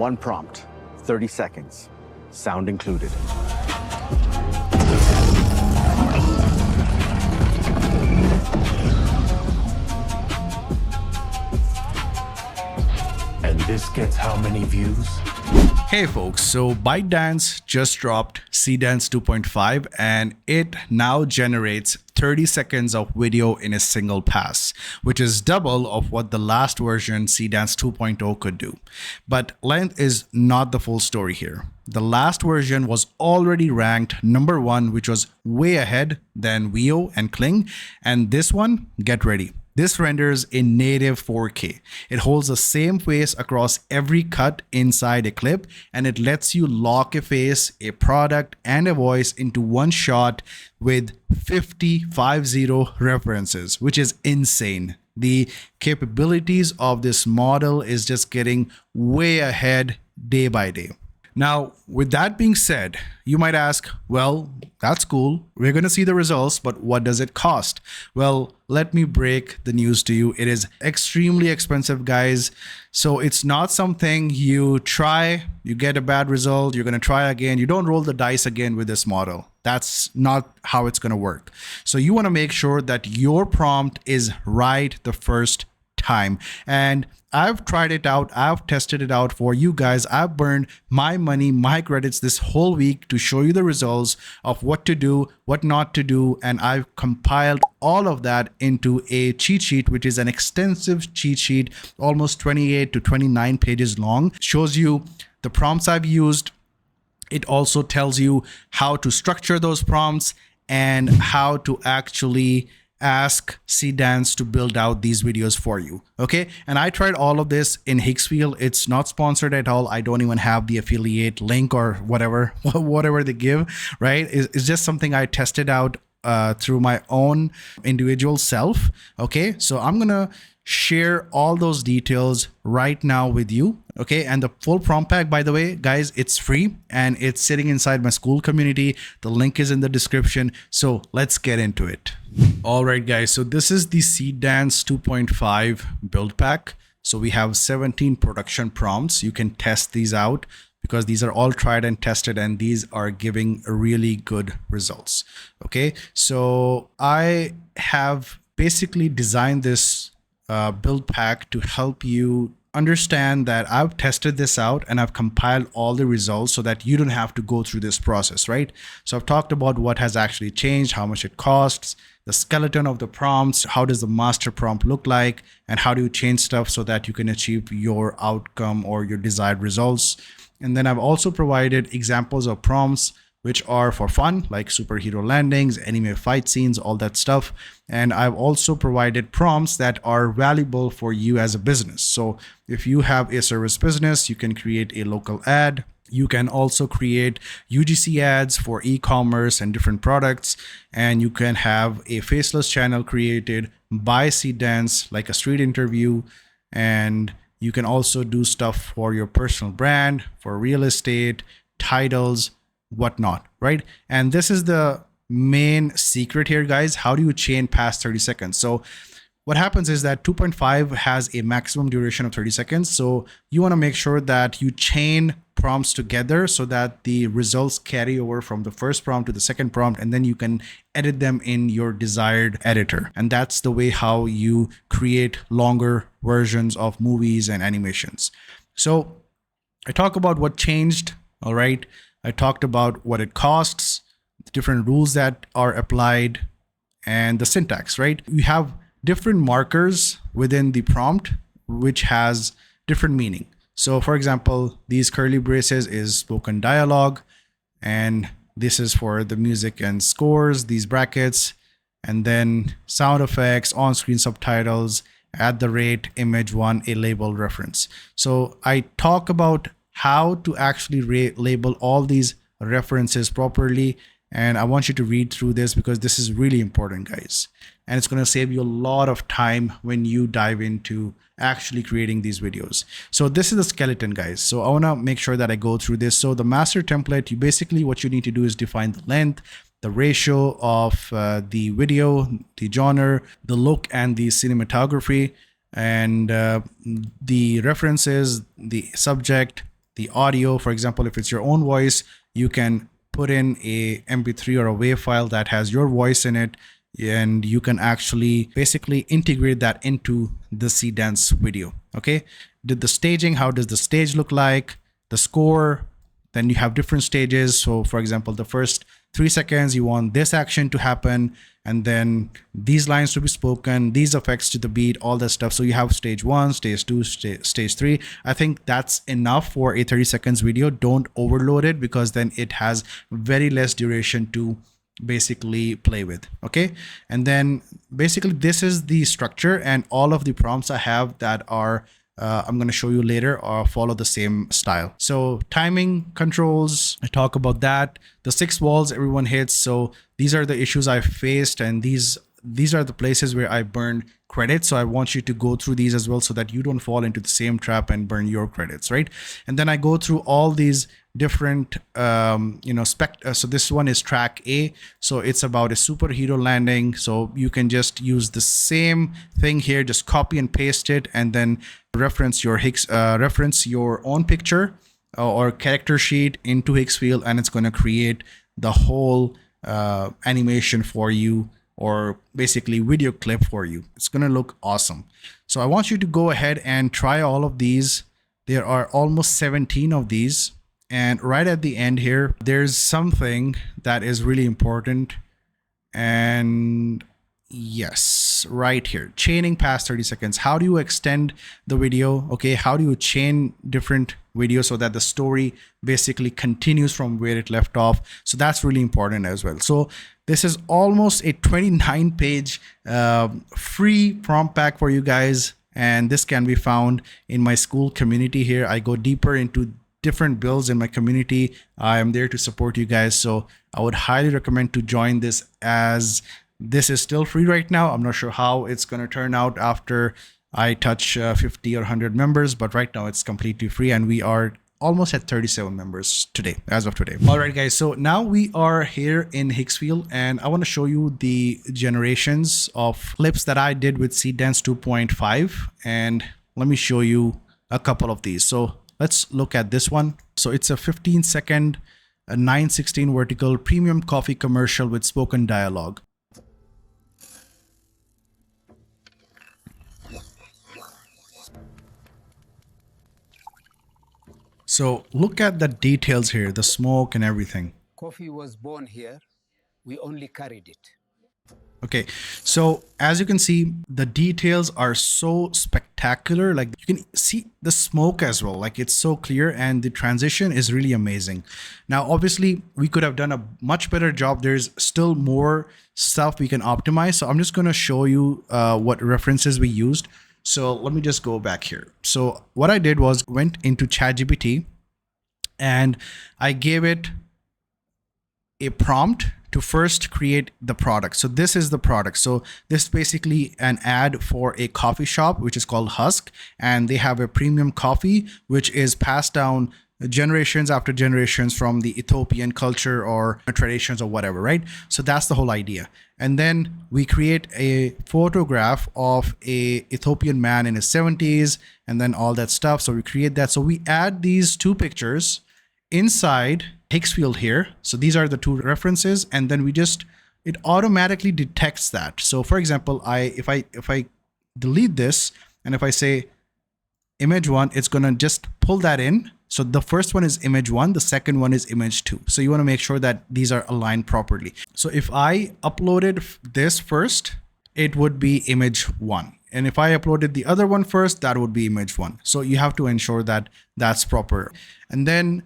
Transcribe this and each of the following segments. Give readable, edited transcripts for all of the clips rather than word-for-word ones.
One prompt, 30 seconds, sound included. And this gets how many views? Hey folks, so ByteDance just dropped Seedance 2.5 and it now generates 30 seconds of video in a single pass, which is double of what the last version Seedance 2.0 could do. But length is not the full story here. The last version was already ranked number 1, which was way ahead than Veo and Kling, and this one, get ready. This renders in native 4K. It holds the same face across every cut inside a clip, and it lets you lock a face, a product, and a voice into one shot with 50 references, which is insane. The capabilities of this model is just getting way ahead day by day. Now, with that being said, you might ask, well, that's cool. We're going to see the results, but what does it cost? Well, let me break the news to you. It is extremely expensive, guys. So it's not something you try, you get a bad result, you're going to try again. You don't roll the dice again with this model. That's not how it's going to work. So you want to make sure that your prompt is right the first time. And I've tried it out. I've tested it out for you guys. I've burned my money, my credits this whole week to show you the results of what to do, what not to do. And I've compiled all of that into a cheat sheet, which is an extensive cheat sheet, almost 28 to 29 pages long. Shows you the prompts I've used. It also tells you how to structure those prompts and how to actually ask Seedance to build out these videos for you. Okay. And I tried all of this in Hicksfield. It's not sponsored at all. I don't even have the affiliate link or whatever they give, right? It's just something I tested out through my own individual self. Okay. So I'm going to share all those details right now with you. Okay. And the full prompt pack, by the way, guys, it's free and it's sitting inside my school community. The link is in the description. So let's get into it. All right, guys. So this is the Seedance 2.5 build pack. So we have 17 production prompts. You can test these out because these are all tried and tested and these are giving really good results. Okay. So I have basically designed this build pack to help you understand that I've tested this out and I've compiled all the results so that you don't have to go through this process, right? So I've talked about what has actually changed, how much it costs, the skeleton of the prompts, how does the master prompt look like, and how do you change stuff so that you can achieve your outcome or your desired results. And then I've also provided examples of prompts which are for fun, like superhero landings, anime fight scenes, all that stuff. And I've also provided prompts that are valuable for you as a business. So if you have a service business, you can create a local ad. You can also create UGC ads for e-commerce and different products. And you can have a faceless channel created by Seedance, like a street interview. And you can also do stuff for your personal brand, for real estate, titles, whatnot, right? And this is the main secret here, guys. How do you chain past 30 seconds? So what happens is that 2.5 has a maximum duration of 30 seconds. So you want to make sure that you chain prompts together so that the results carry over from the first prompt to the second prompt, and then you can edit them in your desired editor. And that's the way how you create longer versions of movies and animations. So I talk about what changed, all right? I talked about what it costs, the different rules that are applied, and the syntax, right? We have different markers within the prompt, which has different meaning. So for example, these curly braces is spoken dialogue, and this is for the music and scores, these brackets, and then sound effects, on-screen subtitles, @image1, a label reference. So I talk about how to actually label all these references properly. And I want you to read through this because this is really important, guys. And it's going to save you a lot of time when you dive into actually creating these videos. So this is the skeleton, guys. So I want to make sure that I go through this. So the master template, you basically, what you need to do is define the length, the ratio of the video, the genre, the look, and the cinematography, and the references, the subject, the audio. For example, if it's your own voice, you can put in a MP3 or a WAV file that has your voice in it, and you can actually basically integrate that into the Seedance video. Okay, did the staging, how does the stage look like, the score, then you have different stages. So for example, the first 3 seconds you want this action to happen, and then these lines to be spoken, these effects to the beat, all that stuff. So you have stage 1, stage 2, stage 3. I think that's enough for a 30 seconds video. Don't overload it, because then it has very less duration to basically play with. Okay, and then basically this is the structure, and all of the prompts I have that are I'm going to show you later or follow the same style. So timing controls, I talk about that. The 6 walls everyone hits. So these are the issues I faced, and these are the places where I burned credits. So I want you to go through these as well, so that you don't fall into the same trap and burn your credits, right? And then I go through all these different so this one is track A, so it's about a superhero landing. So you can just use the same thing here, just copy and paste it, and then reference your own picture or character sheet into Higgsfield, and it's going to create the whole animation for you, or basically video clip for you. It's going to look awesome. So I want you to go ahead and try all of these. There are almost 17 of these. And right at the end here, there's something that is really important. And yes, right here, chaining past 30 seconds. How do you extend the video? Okay, how do you chain different videos so that the story basically continues from where it left off? So that's really important as well. So this is almost a 29-page free prompt pack for you guys. And this can be found in my school community here. I go deeper into different builds in my community. I am there to support you guys. So I would highly recommend to join this, as this is still free right now. I'm not sure how it's going to turn out after I touch 50 or 100 members, but right now it's completely free, and we are almost at 37 members today, as of today. All right, guys. So now we are here in Higgsfield, and I want to show you the generations of clips that I did with Seedance 2.5. And let me show you a couple of these. So let's look at this one. So it's a 15-second, a 9:16 vertical premium coffee commercial with spoken dialogue. So look at the details here, the smoke and everything. Coffee was born here. We only carried it. Okay, so as you can see, the details are so spectacular. Like you can see the smoke as well. Like it's so clear, and the transition is really amazing. Now, obviously, we could have done a much better job. There's still more stuff we can optimize. So I'm just going to show you what references we used. So let me just go back here. So what I did was went into ChatGPT, and I gave it a prompt to first create the product. So this is the product. So this is basically an ad for a coffee shop, which is called Husk, and they have a premium coffee, which is passed down generations after generations from the Ethiopian culture or traditions or whatever, right? So that's the whole idea. And then we create a photograph of a Ethiopian man in his 70s, and then all that stuff. So we create that. So we add these 2 pictures inside Higgsfield here. So these are the 2 references, and then it automatically detects that. So for example, if I delete this, and if I say image 1, it's gonna just pull that in. So the first one is image 1, the second one is image 2. So you want to make sure that these are aligned properly. So if I uploaded this first, it would be image 1. And if I uploaded the other one first, that would be image 1. So you have to ensure that that's proper. And then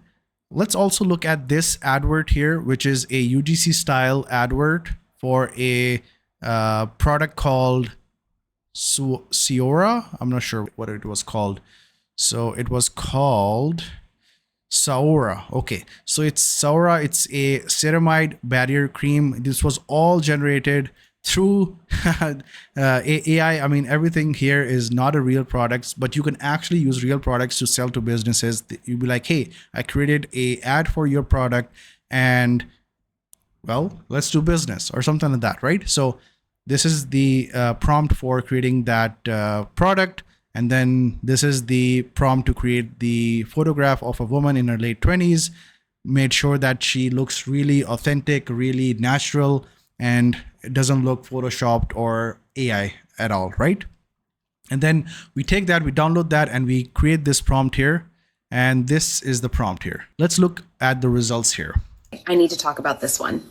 let's also look at this advert here, which is a UGC style advert for a product called Siora. I'm not sure what it was called. So it was called Saura. Okay, so it's Saura. It's a ceramide barrier cream. This was all generated through AI. I mean, everything here is not a real product, but you can actually use real products to sell to businesses. You'll be like, hey, I created a ad for your product, and well, let's do business or something like that, right? So this is the prompt for creating that product. And then this is the prompt to create the photograph of a woman in her late 20s. Made sure that she looks really authentic, really natural, and it doesn't look photoshopped or AI at all, right? And then we take that, we download that, and we create this prompt here. And this is the prompt here. Let's look at the results here. I need to talk about this one.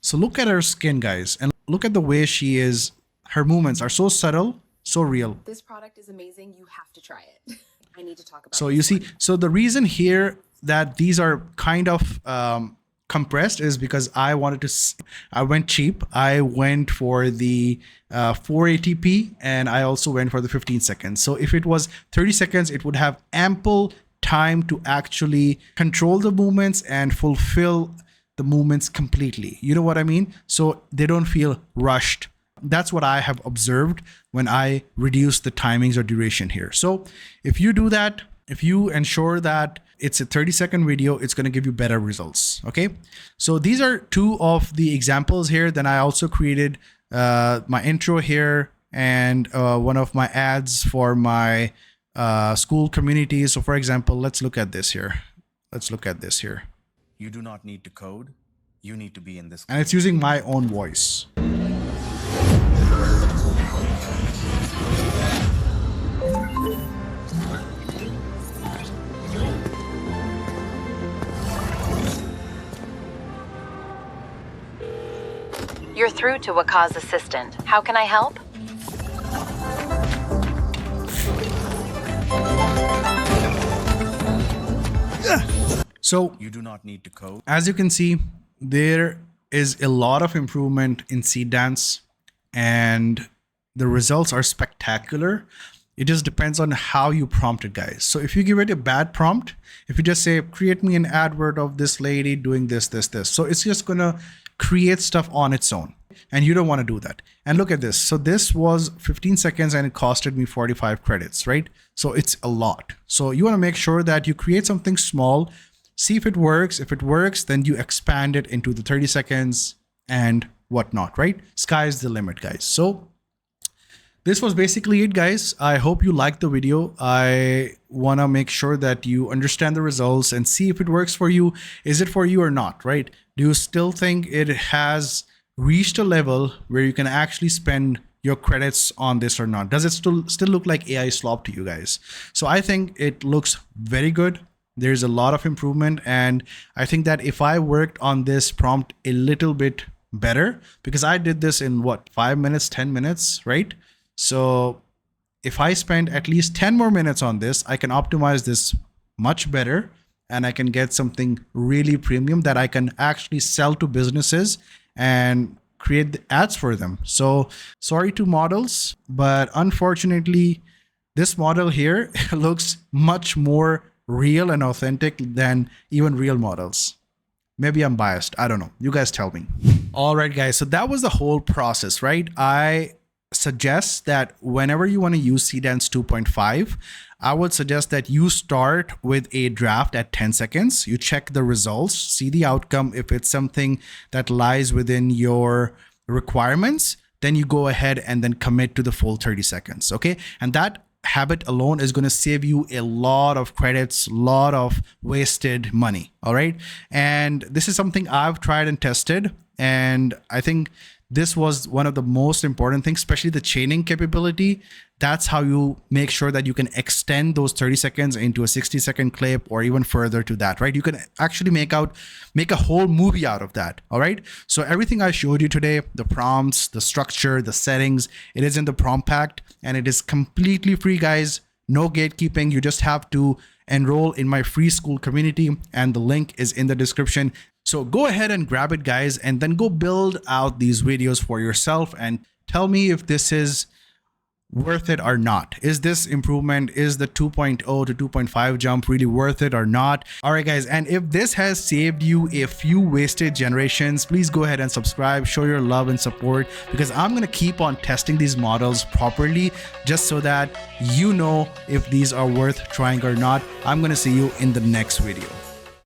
So look at her skin, guys, and look at the way she is. Her movements are so subtle, so real. This product is amazing. You have to try it. I need to talk about So this you see, one. so the reason here that these are kind of compressed is because I went cheap. I went for the 480p, and I also went for the 15 seconds. So if it was 30 seconds, it would have ample time to actually control the movements and fulfill the movements completely. You know what I mean? So they don't feel rushed. That's what I have observed when I reduce the timings or duration here. So if you do that, if you ensure that it's a 30-second video, it's going to give you better results. Okay. So these are two of the examples here. Then I also created my intro here and one of my ads for my school community. So for example, let's look at this here. You do not need to code. You need to be in this. And it's using my own voice. You're through to Waka's assistant. How can I help? So You do not need to code. as you can see, there is a lot of improvement in Seedance, and the results are spectacular. It just depends on how you prompt it, guys. So if you give it a bad prompt, if you just say, create me an advert of this lady doing this, so it's just gonna create stuff on its own. And you don't want to do that. And look at this. So this was 15 seconds and it costed me 45 credits, right? So it's a lot. So you want to make sure that you create something small, see if it works. If it works, then you expand it into the 30 seconds and whatnot, right? Sky's the limit, guys. So this was basically it, guys. I hope you liked the video. I want to make sure that you understand the results and see if it works for you. Is it for you or not, right? Do you still think it has reached a level where you can actually spend your credits on this or not? Does it still look like AI slop to you guys? So I think it looks very good. There's a lot of improvement. And I think that if I worked on this prompt a little bit better, because I did this in what, 5 minutes, 10 minutes, right? So if I spend at least 10 more minutes on this, I can optimize this much better, and I can get something really premium that I can actually sell to businesses and create the ads for them. So sorry to models, but unfortunately, this model here looks much more real and authentic than even real models. Maybe I'm biased. I don't know. You guys tell me. All right, guys. So that was the whole process, right? I suggest that whenever you want to use Seedance 2.5, I would suggest that you start with a draft at 10 seconds. You check the results, see the outcome. If it's something that lies within your requirements, then you go ahead and then commit to the full 30 seconds. Okay. And that habit alone is going to save you a lot of credits, lot of wasted money. All right. And this is something I've tried and tested. And I think this was one of the most important things, especially the chaining capability. That's how you make sure that you can extend those 30 seconds into a 60-second clip or even further to that, right? You can actually make a whole movie out of that. All right. So everything I showed you today, the prompts, the structure, the settings, it is in the prompt pack and it is completely free, guys. No gatekeeping. You just have to enroll in my free school community and the link is in the description. So go ahead and grab it, guys, and then go build out these videos for yourself and tell me if this is worth it or not. Is this improvement, is the 2.0 to 2.5 jump really worth it or not? All right, guys. And if this has saved you a few wasted generations, please go ahead and subscribe, show your love and support, because I'm going to keep on testing these models properly just so that you know if these are worth trying or not. I'm going to see you in the next video.